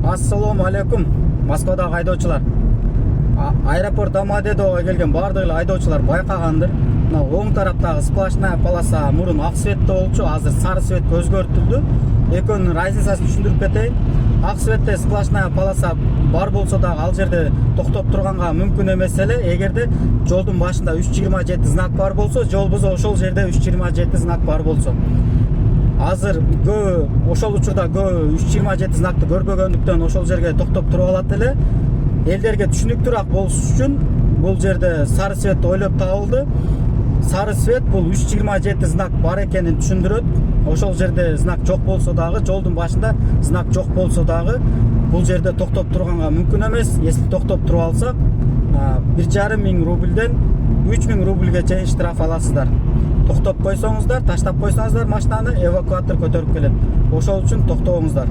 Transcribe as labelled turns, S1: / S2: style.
S1: Ассалому алейкум, Москвадагы айдоочулар. Аэропорт Домодедовго келген бардык эле айдоочулар байкагандыр. Мына оң тараптагы сплошная полоса мурун ак светте болчу, азыр сары светке өзгөртүлдү. Экөөнүн разницасын түшүндүрүп кетейин. Ак светте сплошная полоса бар болсо дагы ал жерде токтоп турганга мүмкүн эмес эле. Эгерде жолдун башында 327 знак бар болсо, жол бузо ошол жерде 327 знак бар болсо. Азыр көбү ошол учурда көбү 327 знакты көрбөгөндүктөн ошол жерге токтоп туруп алат эле. Элдерге түшүнүктүүрөөк болуш үчүн бул жерде сары свет ойлоп табылды. Сары свет бул 327 знак бар экенин түшүндүрөт. Ошол жерде знак жок болсо дагы, жолдун башында знак жок болсо дагы бул жерде токтоп турганга мүмкүн эмес. Если токтоп туруп алсак, 1,5 рубльден 3000 рубльге чейин штраф аласыздар. Токтоп койсоңуздар, таштап койсоңуздар машинаны, эвакуатор көтөрүп келет. Ошол үчүн токтобоңуздар.